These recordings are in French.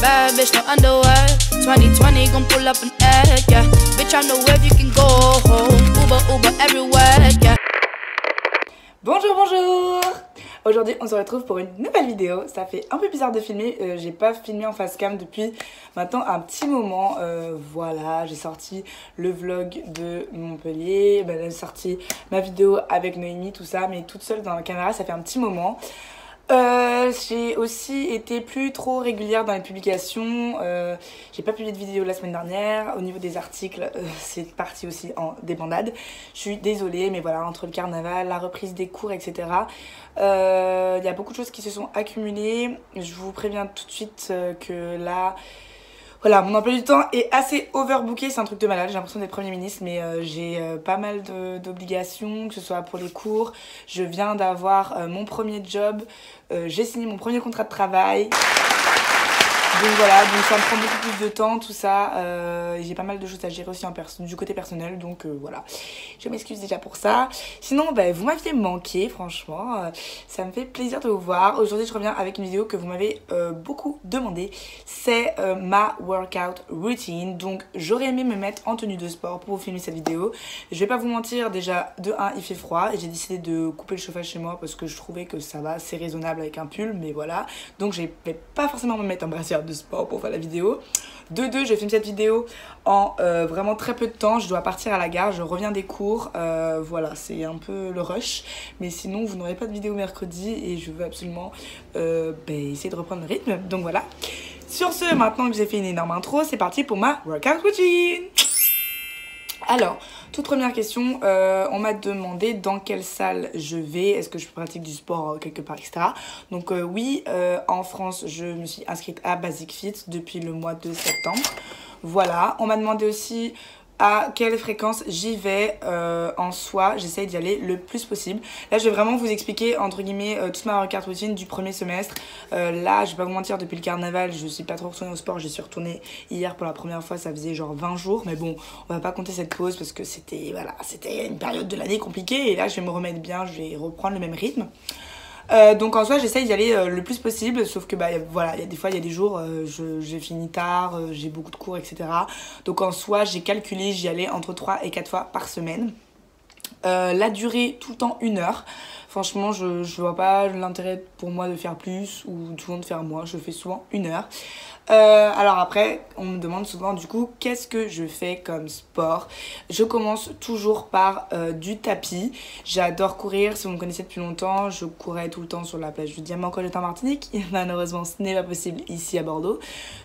Bad bitch, no underwear. 2020 gon' pull up an egg, yeah. Bitch, I know where you can go home. Uber, Uber everywhere, yeah. Bonjour, bonjour. Aujourd'hui on se retrouve pour une nouvelle vidéo. Ça fait un peu bizarre de filmer, j'ai pas filmé en face cam depuis maintenant un petit moment. Voilà, j'ai sorti le vlog de Montpellier, j'ai sorti ma vidéo avec Noémie, tout ça, mais toute seule dans la caméra ça fait un petit moment. J'ai aussi été plus trop régulière dans les publications, j'ai pas publié de vidéo la semaine dernière. Au niveau des articles, c'est parti aussi en débandade. Je suis désolée, mais voilà, entre le carnaval, la reprise des cours, etc. Il y a beaucoup de choses qui se sont accumulées. Je vous préviens tout de suite que là... Voilà, mon emploi du temps est assez overbooké, c'est un truc de malade, j'ai l'impression d'être Premier ministre, mais j'ai pas mal d'obligations, que ce soit pour les cours. Je viens d'avoir mon premier job, j'ai signé mon premier contrat de travail. Donc voilà, donc ça me prend beaucoup plus de temps, tout ça. J'ai pas mal de choses à gérer aussi du côté personnel, donc voilà. Je m'excuse déjà pour ça. Sinon, vous m'aviez manqué, franchement. Ça me fait plaisir de vous voir. Aujourd'hui, je reviens avec une vidéo que vous m'avez beaucoup demandé. C'est ma workout routine. Donc, j'aurais aimé me mettre en tenue de sport pour vous filmer cette vidéo. Je vais pas vous mentir, déjà, de 1, il fait froid. Et j'ai décidé de couper le chauffage chez moi parce que je trouvais que ça va, c'est raisonnable avec un pull, mais voilà. Donc, je vais pas forcément me mettre en brassière de sport pour faire la vidéo. De deux, je filme cette vidéo en vraiment très peu de temps. Je dois partir à la gare, je reviens des cours. Voilà, c'est un peu le rush. Mais sinon, vous n'aurez pas de vidéo mercredi et je veux absolument essayer de reprendre le rythme. Donc voilà. Sur ce, maintenant que j'ai fait une énorme intro, c'est parti pour ma workout routine. Alors, toute première question, on m'a demandé dans quelle salle je vais, est-ce que je pratique du sport quelque part, etc. Donc oui, en France, je me suis inscrite à Basic Fit depuis le mois de septembre. Voilà, on m'a demandé aussi à quelle fréquence j'y vais. En soi, j'essaye d'y aller le plus possible. Là, je vais vraiment vous expliquer, entre guillemets, toute ma workout routine du premier semestre. Là, je vais pas vous mentir, depuis le carnaval, je suis pas trop retournée au sport. Je suis retournée hier pour la première fois, ça faisait genre 20 jours. Mais bon, on va pas compter cette pause parce que c'était voilà, c'était une période de l'année compliquée. Et là, je vais me remettre bien, je vais reprendre le même rythme. Donc en soi j'essaye d'y aller le plus possible, sauf que voilà, des fois il y a des jours j'ai fini tard, j'ai beaucoup de cours, etc. Donc en soi j'ai calculé, j'y allais entre 3 et 4 fois par semaine. La durée tout le temps 1 heure. Franchement je vois pas l'intérêt pour moi de faire plus ou souvent de faire moins, je fais souvent 1 heure. Alors après on me demande souvent du coup qu'est-ce que je fais comme sport. Je commence toujours par du tapis. J'adore courir, si vous me connaissez depuis longtemps, je courais tout le temps sur la plage du Diamant quand j'étais en Martinique. Malheureusement ce n'est pas possible ici à Bordeaux.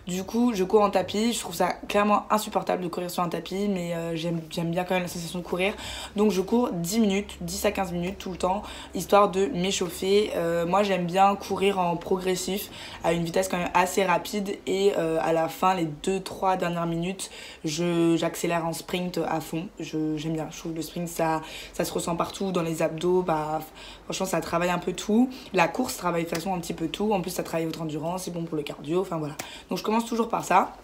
Du coup je cours en tapis, je trouve ça clairement insupportable de courir sur un tapis, mais j'aime bien quand même la sensation de courir. Donc je cours 10 minutes, 10 à 15 minutes tout le temps, histoire de m'échauffer. Moi j'aime bien courir en progressif à une vitesse quand même assez rapide. Et à la fin, les 2-3 dernières minutes, j'accélère en sprint à fond. J'aime bien, je trouve le sprint, ça se ressent partout, dans les abdos. Franchement, ça travaille un peu tout. La course travaille de toute façon un petit peu tout. En plus, ça travaille votre endurance, c'est bon pour le cardio. Enfin voilà. Donc, je commence toujours par ça.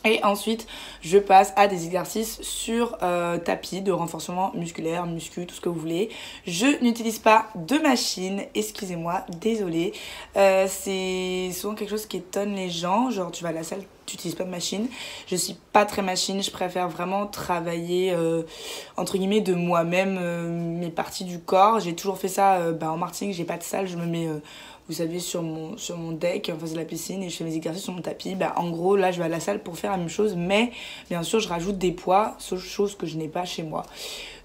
Et ensuite, je passe à des exercices sur tapis de renforcement musculaire, muscu, tout ce que vous voulez. Je n'utilise pas de machine, excusez-moi, désolée. C'est souvent quelque chose qui étonne les gens, genre tu vas à la salle, tu n'utilises pas de machine. Je suis pas très machine, je préfère vraiment travailler entre guillemets de moi-même mes parties du corps. J'ai toujours fait ça en Martinique, j'ai pas de salle, je me mets... vous savez, sur mon deck en face de la piscine et je fais mes exercices sur mon tapis. En gros, là, je vais à la salle pour faire la même chose, mais bien sûr, je rajoute des poids, chose que je n'ai pas chez moi.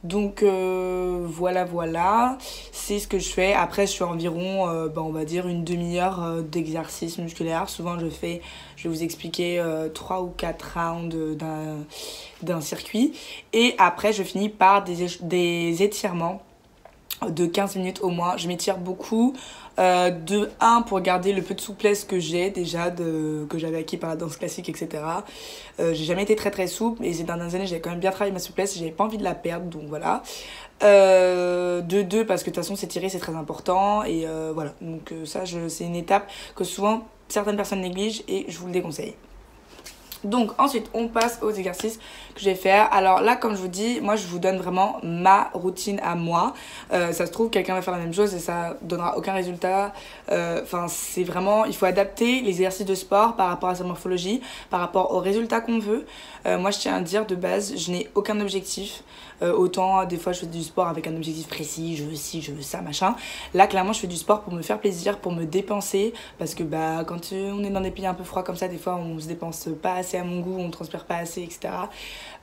Donc, voilà, c'est ce que je fais. Après, je fais environ, on va dire, une demi-heure d'exercice musculaire. Souvent, je vais vous expliquer 3 ou 4 rounds d'un circuit. Et après, je finis par des étirements de 15 minutes au moins. Je m'étire beaucoup. De 1 pour garder le peu de souplesse que j'ai déjà que j'avais acquis par la danse classique, etc. J'ai jamais été très souple et ces dernières années j'avais quand même bien travaillé ma souplesse, j'avais pas envie de la perdre, donc voilà. De 2 parce que de toute façon s'étirer c'est très important et voilà, donc ça c'est une étape que souvent certaines personnes négligent et je vous le déconseille. Donc ensuite on passe aux exercices que je vais faire. Alors là comme je vous dis, moi je vous donne vraiment ma routine à moi. Ça se trouve quelqu'un va faire la même chose et ça donnera aucun résultat. Enfin c'est vraiment, il faut adapter les exercices de sport par rapport à sa morphologie, par rapport aux résultats qu'on veut. Moi je tiens à dire de base, je n'ai aucun objectif. Autant des fois je fais du sport avec un objectif précis, je veux ci, je veux ça, machin. Là clairement je fais du sport pour me faire plaisir, pour me dépenser. Parce que bah, quand on est dans des pays un peu froids comme ça, des fois on se dépense pas assez à mon goût, on transpire pas assez, etc.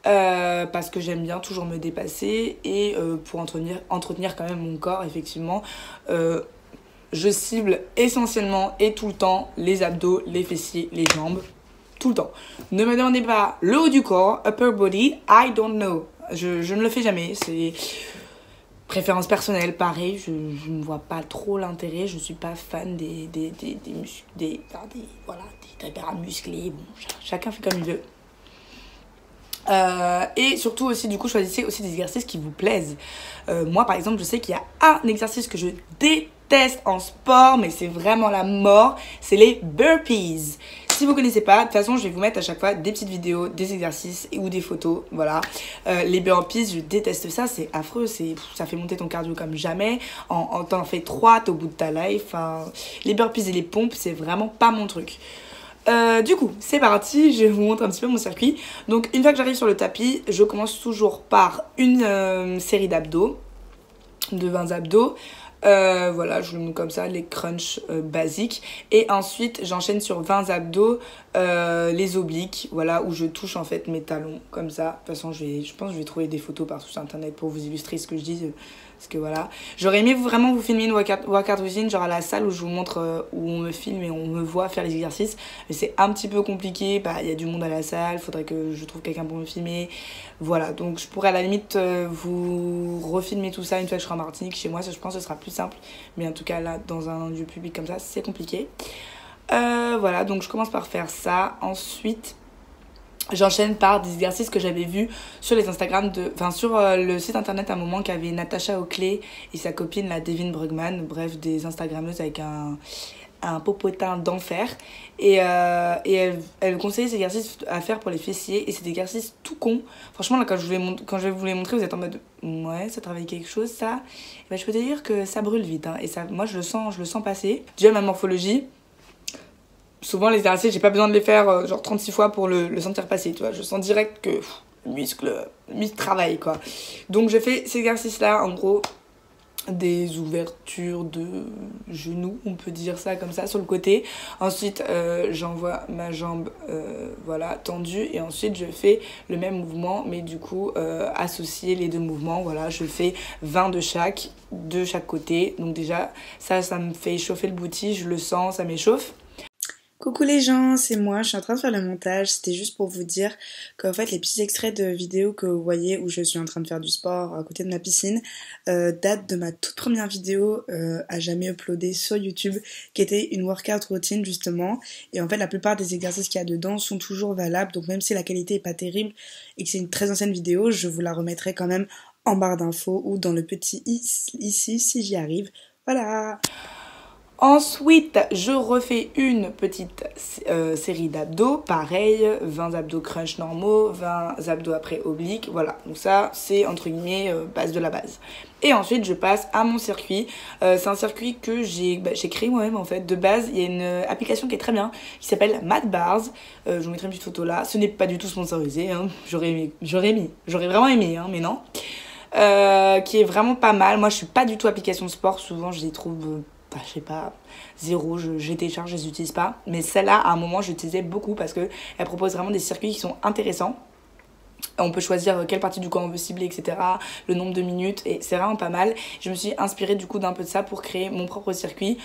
Parce que j'aime bien toujours me dépasser et pour entretenir quand même mon corps, effectivement. Je cible essentiellement et tout le temps les abdos, les fessiers, les jambes. Tout le temps. Ne me demandez pas le haut du corps, upper body, I don't know. Je ne le fais jamais, c'est préférence personnelle, pareil, je ne vois pas trop l'intérêt, je ne suis pas fan des bras musclés, bon, chacun fait comme il veut. Et surtout aussi, du coup, choisissez aussi des exercices qui vous plaisent. Moi, par exemple, je sais qu'il y a un exercice que je déteste en sport, mais c'est vraiment la mort, c'est les burpees. Si vous connaissez pas, de toute façon, je vais vous mettre à chaque fois des petites vidéos, des exercices ou des photos, voilà. Les burpees, je déteste ça, c'est affreux, ça fait monter ton cardio comme jamais. T'en fais 3, t'es au bout de ta life. Enfin, les burpees et les pompes, c'est vraiment pas mon truc. Du coup, c'est parti, je vous montre un petit peu mon circuit. Donc, une fois que j'arrive sur le tapis, je commence toujours par une série d'abdos, de 20 abdos. Voilà, je le montre comme ça, les crunchs basiques. Et ensuite, j'enchaîne sur 20 abdos, les obliques, voilà, où je touche en fait mes talons, comme ça. De toute façon, je pense que je vais trouver des photos partout sur internet pour vous illustrer ce que je dis. Parce que voilà, j'aurais aimé vraiment vous filmer une workout routine, genre à la salle où je vous montre, où on me filme et on me voit faire les exercices. Mais c'est un petit peu compliqué, bah, y a du monde à la salle, faudrait que je trouve quelqu'un pour me filmer. Voilà, donc je pourrais à la limite vous refilmer tout ça une fois que je serai en Martinique chez moi, ça je pense que ce sera plus simple. Mais en tout cas là, dans un lieu public comme ça, c'est compliqué. Voilà, donc je commence par faire ça. Ensuite, j'enchaîne par des exercices que j'avais vus sur les Instagram sur le site internet à un moment qu'avait Natacha Oakley et sa copine la Devin Brugman, bref des Instagrammeuses avec un popotin d'enfer et elle conseillait ces exercices à faire pour les fessiers et c'est des exercices tout con. Franchement là quand je vais vous les montrer vous êtes en mode ouais ça travaille quelque chose ça. Et ben, je peux te dire que ça brûle vite hein, et ça moi je le sens passer. Déjà ma morphologie, souvent les exercices j'ai pas besoin de les faire genre 36 fois pour le sentir passer, tu vois, je sens direct que le muscle travaille quoi. Donc je fais ces exercices là en gros, des ouvertures de genoux, on peut dire ça comme ça, sur le côté. Ensuite j'envoie ma jambe voilà tendue et ensuite je fais le même mouvement mais du coup associer les deux mouvements, voilà, je fais 20 de chaque côté. Donc déjà ça me fait chauffer le booty, je le sens, ça m'échauffe. Coucou les gens, c'est moi, je suis en train de faire le montage, c'était juste pour vous dire qu'en fait les petits extraits de vidéos que vous voyez où je suis en train de faire du sport à côté de ma piscine datent de ma toute première vidéo à jamais uploadée sur YouTube qui était une workout routine justement, et en fait la plupart des exercices qu'il y a dedans sont toujours valables, donc même si la qualité est pas terrible et que c'est une très ancienne vidéo, je vous la remettrai quand même en barre d'infos ou dans le petit ici si j'y arrive, voilà. Ensuite, je refais une petite série d'abdos, pareil, 20 abdos crunch normaux, 20 abdos après obliques, voilà. Donc ça, c'est entre guillemets base de la base. Et ensuite, je passe à mon circuit. C'est un circuit que j'ai créé moi-même en fait. De base, il y a une application qui est très bien, qui s'appelle MadBars. Je vous mettrai une petite photo là. Ce n'est pas du tout sponsorisé, hein. J'aurais vraiment aimé, hein, mais non. Qui est vraiment pas mal. Moi, je suis pas du tout application de sport. Souvent, je les trouve... je sais pas, zéro, je télécharge, je les utilise pas. Mais celle-là, à un moment, je l'utilisais beaucoup parce qu'elle propose vraiment des circuits qui sont intéressants. On peut choisir quelle partie du corps on veut cibler, etc. Le nombre de minutes, et c'est vraiment pas mal. Je me suis inspirée du coup d'un peu de ça pour créer mon propre circuit.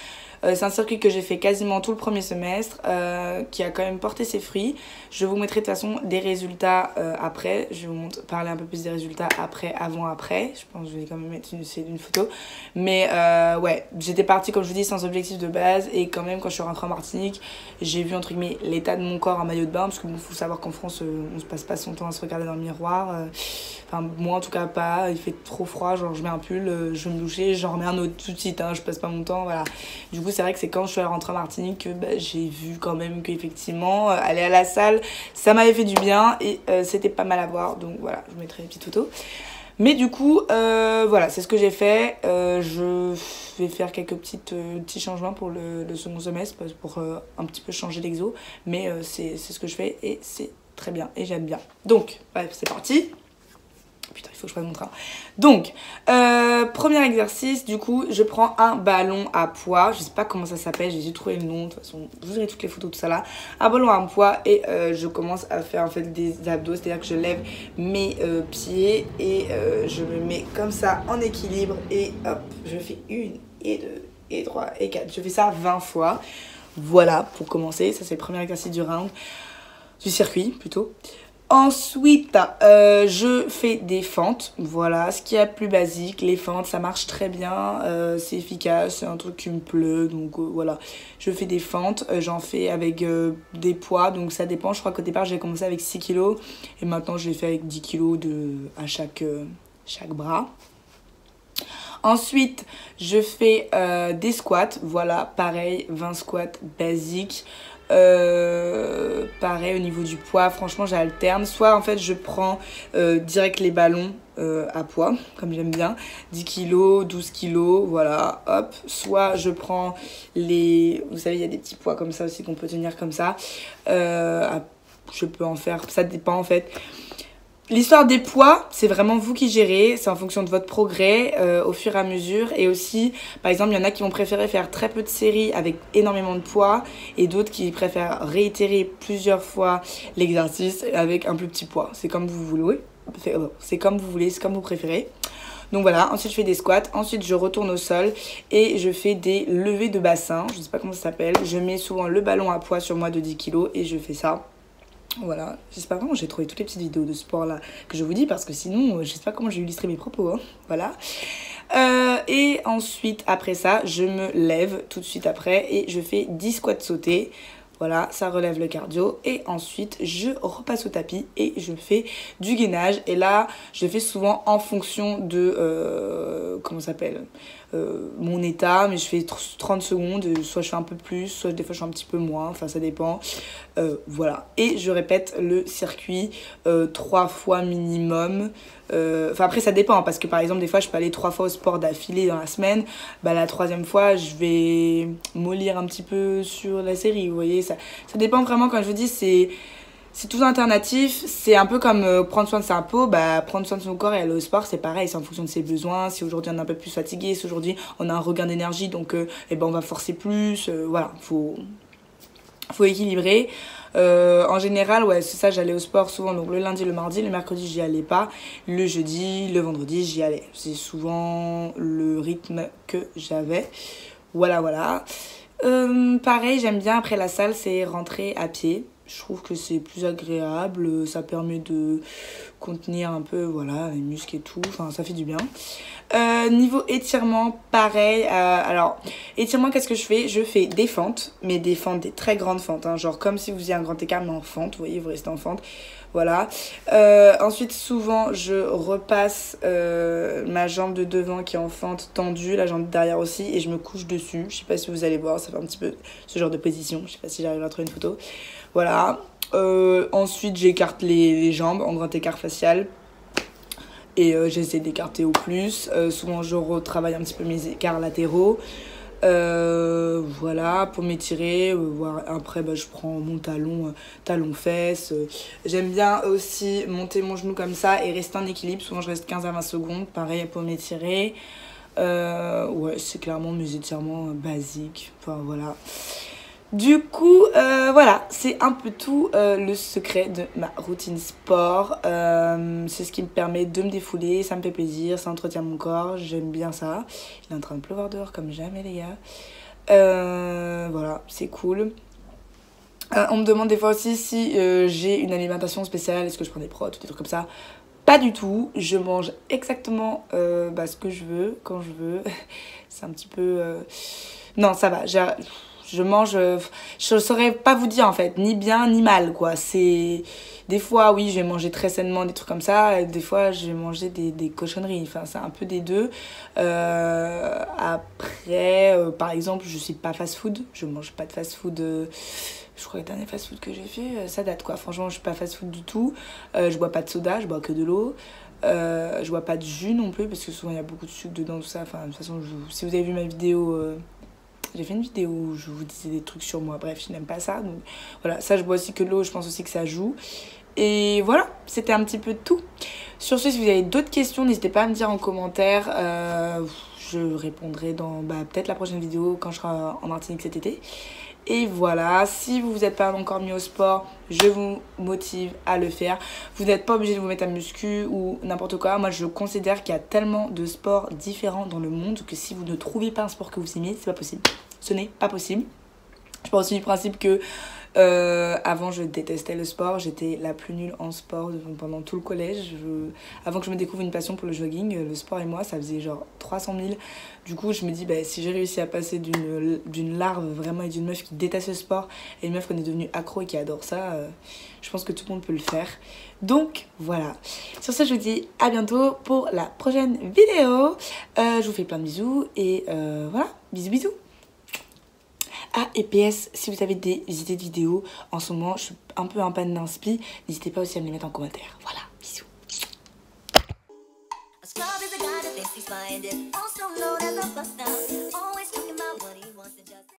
C'est un circuit que j'ai fait quasiment tout le premier semestre, qui a quand même porté ses fruits. Je vous mettrai de toute façon des résultats après. Je vais vous parler un peu plus des résultats après, avant, après. Je pense que je vais quand même mettre une photo. Mais ouais, j'étais partie, comme je vous dis, sans objectif de base. Et quand même, quand je suis rentrée en Martinique, j'ai vu entre guillemets l'état de mon corps en maillot de bain. Parce qu'il faut savoir qu'en France, on se passe pas son temps à se regarder dans le miroir. Enfin, moi en tout cas pas. Il fait trop froid, genre je mets un pull, je vais me doucher, j'en remets un autre tout de suite. Hein, je passe pas mon temps, voilà. Du coup, c'est vrai que c'est quand je suis rentrée en Martinique que bah, j'ai vu quand même qu'effectivement aller à la salle ça m'avait fait du bien et c'était pas mal à voir, donc voilà, je vous mettrai les petites photos. Mais du coup voilà, c'est ce que j'ai fait. Je vais faire quelques petits changements pour le second semestre pour un petit peu changer l'exo, mais c'est ce que je fais et c'est très bien et j'aime bien. Donc bref, c'est parti. Putain, il faut que je fasse mon train. Donc, premier exercice, du coup, je prends un ballon à poids. Je sais pas comment ça s'appelle, j'ai dû trouver le nom. De toute façon, vous aurez toutes les photos, tout ça là. Un ballon à poids et je commence à faire en fait des abdos. C'est-à-dire que je lève mes pieds et je me mets comme ça en équilibre. Et hop, je fais 1 et 2 et 3 et 4. Je fais ça 20 fois. Voilà, pour commencer. Ça, c'est le premier exercice du round. Du circuit, plutôt. Ensuite, je fais des fentes, voilà, ce qui est plus basique, les fentes, ça marche très bien, c'est efficace, c'est un truc qui me plaît, donc voilà, je fais des fentes, j'en fais avec des poids, donc ça dépend, je crois qu'au départ j'ai commencé avec 6 kg, et maintenant je les fais avec 10 kg à chaque bras. Ensuite, je fais des squats, voilà, pareil, 20 squats basiques. Pareil au niveau du poids, franchement j'alterne, soit en fait je prends direct les ballons à poids comme j'aime bien, 10 kg, 12 kg, voilà, hop, soit je prends vous savez il y a des petits poids comme ça aussi qu'on peut tenir comme ça, je peux en faire, ça dépend en fait. L'histoire des poids, c'est vraiment vous qui gérez, c'est en fonction de votre progrès au fur et à mesure. Et aussi, par exemple, il y en a qui vont préférer faire très peu de séries avec énormément de poids et d'autres qui préfèrent réitérer plusieurs fois l'exercice avec un plus petit poids. C'est comme vous voulez, c'est comme vous voulez, c'est comme vous préférez. Donc voilà, ensuite je fais des squats, ensuite je retourne au sol et je fais des levées de bassin, je ne sais pas comment ça s'appelle. Je mets souvent le ballon à poids sur moi de 10 kg et je fais ça. Voilà, j'espère vraiment que j'ai trouvé toutes les petites vidéos de sport là que je vous dis parce que sinon je sais pas comment j'ai illustré mes propos, hein. Voilà. Et ensuite après ça je me lève tout de suite après et je fais 10 squats sautés. Voilà, ça relève le cardio et ensuite je repasse au tapis et je fais du gainage. Et là je fais souvent en fonction de comment ça s'appelle, mon état, mais je fais 30 secondes, soit je fais un peu plus, soit des fois je fais un petit peu moins, enfin ça dépend. Voilà, et je répète le circuit 3 fois minimum. Enfin après ça dépend, parce que par exemple des fois je peux aller 3 fois au sport d'affilée dans la semaine, bah la 3e fois je vais mollir un petit peu sur la série, vous voyez, ça dépend vraiment. Quand je vous dis c'est tout alternatif, c'est un peu comme prendre soin de sa peau, bah prendre soin de son corps et aller au sport c'est pareil, c'est en fonction de ses besoins. Si aujourd'hui on est un peu plus fatigué, si aujourd'hui on a un regain d'énergie, donc eh ben on va forcer plus, voilà, faut équilibrer. En général, ouais, c'est ça, j'allais au sport souvent, donc le lundi, le mardi, le mercredi, j'y allais pas. Le jeudi, le vendredi, j'y allais. C'est souvent le rythme que j'avais. Voilà. Pareil, j'aime bien après la salle, c'est rentrer à pied. Je trouve que c'est plus agréable, ça permet de contenir un peu, voilà, les muscles et tout, enfin ça fait du bien. Niveau étirement, pareil. Alors, étirement, qu'est-ce que je fais? Je fais des fentes, mais des fentes, des très grandes fentes, hein, genre comme si vous faisiez un grand écart, mais en fente, vous voyez, vous restez en fente. Voilà. Ensuite, souvent, je repasse ma jambe de devant qui est en fente tendue, la jambe de derrière aussi, et je me couche dessus. Je sais pas si vous allez voir, ça fait un petit peu ce genre de position. Je sais pas si j'arrive à trouver une photo. Voilà. Ensuite, j'écarte les jambes en grand écart facial. Et j'essaie d'écarter au plus. Souvent, je retravaille un petit peu mes écarts latéraux. Voilà, pour m'étirer. Après, bah, je prends mon talon-fesse. J'aime bien aussi monter mon genou comme ça et rester en équilibre. Souvent, je reste 15 à 20 secondes. Pareil pour m'étirer. Ouais, c'est clairement mes étirements basiques. Enfin, voilà. Du coup, voilà, c'est un peu tout le secret de ma routine sport. C'est ce qui me permet de me défouler, ça me fait plaisir, ça entretient mon corps, j'aime bien ça. Il est en train de pleuvoir dehors comme jamais, les gars. Voilà, c'est cool. On me demande des fois aussi si j'ai une alimentation spéciale, est-ce que je prends des protes ou des trucs comme ça. Pas du tout, je mange exactement ce que je veux, quand je veux. C'est un petit peu... Non, ça va, Je mange, je saurais pas vous dire en fait, ni bien ni mal quoi. C'est des fois oui je vais manger très sainement des trucs comme ça, et des fois je vais manger des cochonneries. Enfin c'est un peu des deux. Après par exemple je suis pas fast food, je mange pas de fast food. Je crois que le dernier fast food que j'ai fait, ça date quoi. Franchement je suis pas fast food du tout. Je bois pas de soda, je bois que de l'eau. Je bois pas de jus non plus parce que souvent il y a beaucoup de sucre dedans tout ça. Enfin de toute façon si vous avez vu ma vidéo. J'ai fait une vidéo où je vous disais des trucs sur moi, bref, je n'aime pas ça. Donc voilà, ça je bois aussi que de l'eau, je pense aussi que ça joue. Et voilà, c'était un petit peu tout. Sur ce, si vous avez d'autres questions, n'hésitez pas à me dire en commentaire. Je répondrai dans peut-être la prochaine vidéo quand je serai en Martinique cet été. Et voilà, si vous n'êtes pas encore mis au sport, je vous motive à le faire. Vous n'êtes pas obligé de vous mettre à muscu ou n'importe quoi. Moi, je considère qu'il y a tellement de sports différents dans le monde que si vous ne trouvez pas un sport que vous aimez, c'est pas possible. Ce n'est pas possible. Je pars aussi du principe que avant je détestais le sport, j'étais la plus nulle en sport pendant tout le collège. Avant que je me découvre une passion pour le jogging, le sport et moi ça faisait genre 300 000. Du coup je me dis si j'ai réussi à passer d'une larve vraiment et d'une meuf qui déteste le sport et une meuf qu'on est devenue accro et qui adore ça, je pense que tout le monde peut le faire. Donc voilà, sur ce je vous dis à bientôt pour la prochaine vidéo. Je vous fais plein de bisous et voilà, bisous bisous. Ah, et PS, si vous avez des idées de vidéos, en ce moment, je suis un peu en panne d'inspi, n'hésitez pas aussi à me les mettre en commentaire. Voilà, bisous. A scrub is a guy that thinks he's fine, also known as a bust down.